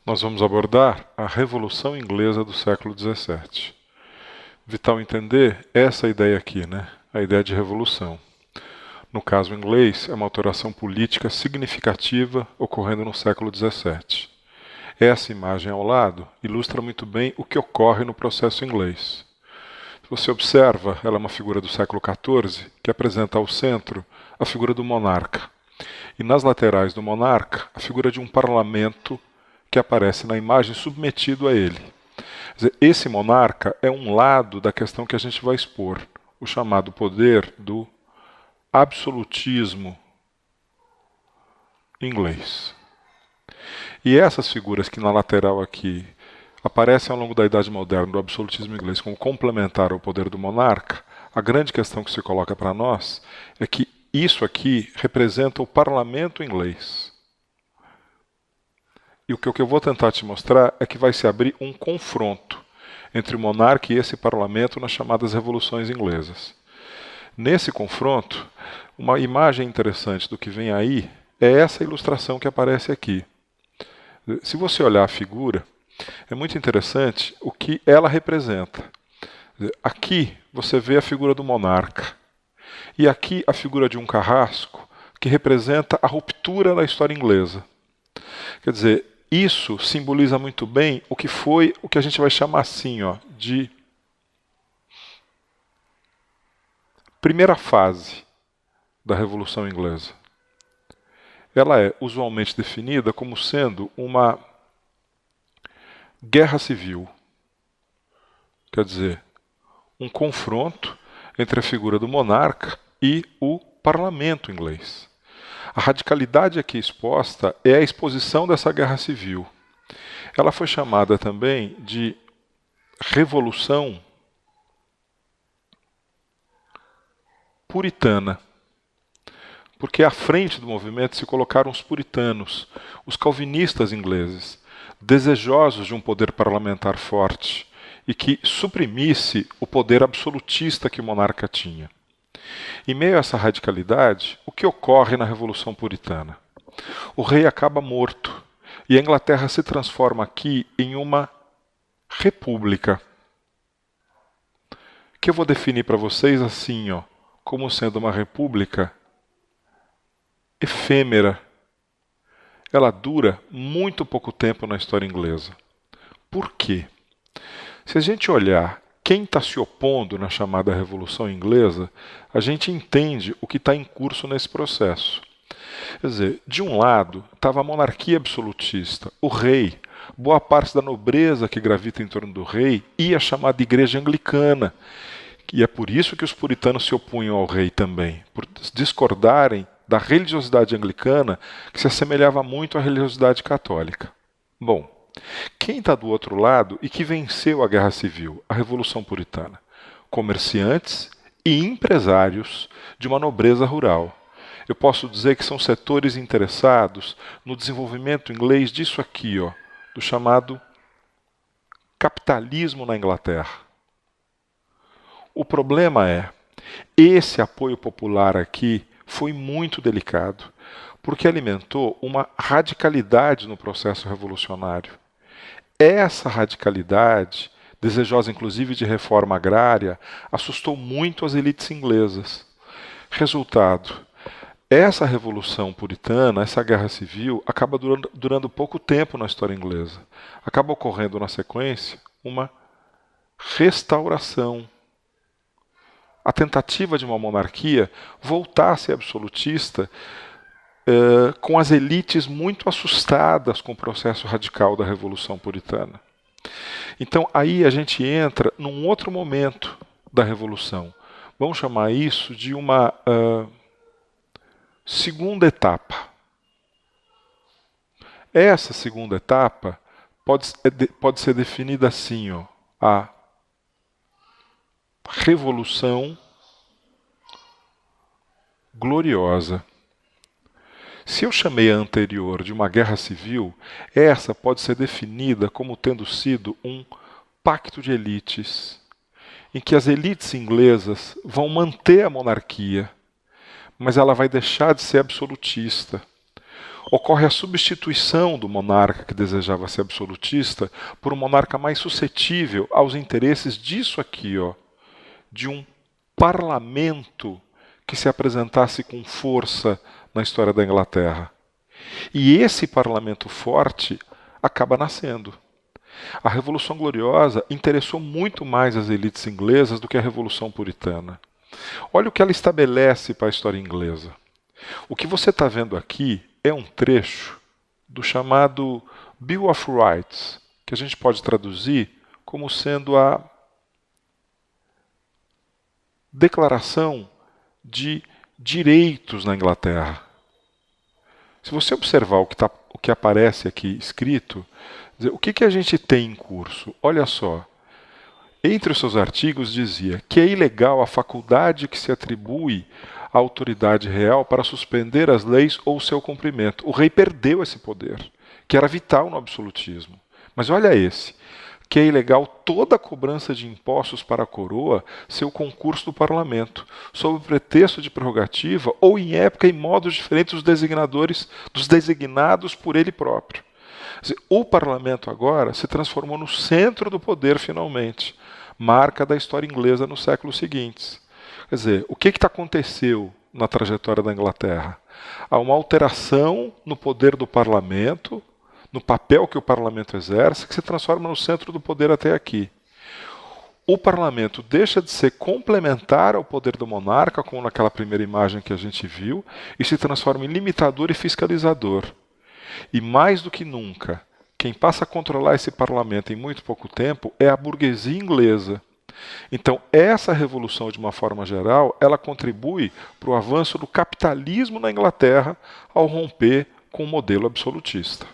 Nós vamos abordar a Revolução Inglesa do século XVII. Vital entender essa ideia aqui, a ideia de revolução. No caso inglês, é uma alteração política significativa ocorrendo no século XVII. Essa imagem ao lado ilustra muito bem o que ocorre no processo inglês. Se você observa, ela é uma figura do século XIV que apresenta ao centro a figura do monarca. E nas laterais do monarca, a figura de um parlamento que aparece na imagem submetido a ele. Quer dizer, esse monarca é um lado da questão que a gente vai expor, o chamado poder do absolutismo inglês. E essas figuras que na lateral aqui aparecem ao longo da Idade Moderna do absolutismo inglês como complementar ao poder do monarca, a grande questão que se coloca para nós é que isso aqui representa o parlamento inglês. E o que eu vou tentar te mostrar é que vai se abrir um confronto entre o monarca e esse parlamento nas chamadas revoluções inglesas. Nesse confronto, uma imagem interessante do que vem aí é essa ilustração que aparece aqui. Se você olhar a figura, é muito interessante o que ela representa. Aqui você vê a figura do monarca. E aqui a figura de um carrasco que representa a ruptura da história inglesa. Quer dizer, isso simboliza muito bem o que foi, o que a gente vai chamar assim, de primeira fase da Revolução Inglesa. Ela é usualmente definida como sendo uma guerra civil. Quer dizer, um confronto entre a figura do monarca e o parlamento inglês. A radicalidade aqui exposta é a exposição dessa guerra civil. Ela foi chamada também de Revolução Puritana, porque à frente do movimento se colocaram os puritanos, os calvinistas ingleses, desejosos de um poder parlamentar forte e que suprimisse o poder absolutista que o monarca tinha. Em meio a essa radicalidade, o que ocorre na Revolução Puritana? O rei acaba morto e a Inglaterra se transforma aqui em uma república, que eu vou definir para vocês assim, como sendo uma república efêmera. Ela dura muito pouco tempo na história inglesa. Por quê? Se a gente olhar quem está se opondo na chamada Revolução Inglesa, a gente entende o que está em curso nesse processo. Quer dizer, de um lado estava a monarquia absolutista, o rei, boa parte da nobreza que gravita em torno do rei e a chamada Igreja Anglicana. E é por isso que os puritanos se opunham ao rei também, por discordarem da religiosidade anglicana que se assemelhava muito à religiosidade católica. Bom, quem está do outro lado e que venceu a Guerra Civil, a Revolução Puritana? Comerciantes e empresários de uma nobreza rural. Eu posso dizer que são setores interessados no desenvolvimento inglês disso aqui, do chamado capitalismo na Inglaterra. O problema é, esse apoio popular aqui foi muito delicado, porque alimentou uma radicalidade no processo revolucionário. Essa radicalidade, desejosa inclusive de reforma agrária, assustou muito as elites inglesas. Resultado, essa revolução puritana, essa guerra civil, acaba durando pouco tempo na história inglesa. Acaba ocorrendo na sequência uma restauração. A tentativa de uma monarquia voltar a ser absolutista, com as elites muito assustadas com o processo radical da Revolução Puritana. Então aí a gente entra num outro momento da Revolução. Vamos chamar isso de uma segunda etapa. Essa segunda etapa pode ser definida assim, a Revolução Gloriosa. Se eu chamei a anterior de uma guerra civil, essa pode ser definida como tendo sido um pacto de elites, em que as elites inglesas vão manter a monarquia, mas ela vai deixar de ser absolutista. ocorre a substituição do monarca que desejava ser absolutista por um monarca mais suscetível aos interesses disso aqui, ó, de um parlamento que se apresentasse com força na história da Inglaterra. E esse parlamento forte acaba nascendo. A Revolução Gloriosa interessou muito mais as elites inglesas do que a Revolução Puritana. Olha o que ela estabelece para a história inglesa. O que você está vendo aqui é um trecho do chamado Bill of Rights, que a gente pode traduzir como sendo a Declaração de Direitos na Inglaterra. Se você observar o que aparece aqui escrito, o que a gente tem em curso? Olha só. Entre os seus artigos dizia que é ilegal a faculdade que se atribui à autoridade real para suspender as leis ou seu cumprimento. O rei perdeu esse poder, que era vital no absolutismo. Mas olha esse, que é ilegal toda a cobrança de impostos para a coroa ser o concurso do parlamento, sob o pretexto de prerrogativa ou em época e modos diferentes dos designados por ele próprio. O parlamento agora se transformou no centro do poder finalmente, marca da história inglesa nos séculos seguintes. Quer dizer, o que aconteceu na trajetória da Inglaterra? Há uma alteração no poder do parlamento, no papel que o parlamento exerce, que se transforma no centro do poder até aqui. O parlamento deixa de ser complementar ao poder do monarca, como naquela primeira imagem que a gente viu, e se transforma em limitador e fiscalizador. E mais do que nunca, quem passa a controlar esse parlamento em muito pouco tempo é a burguesia inglesa. Então, essa revolução, de uma forma geral, ela contribui para o avanço do capitalismo na Inglaterra ao romper com o modelo absolutista.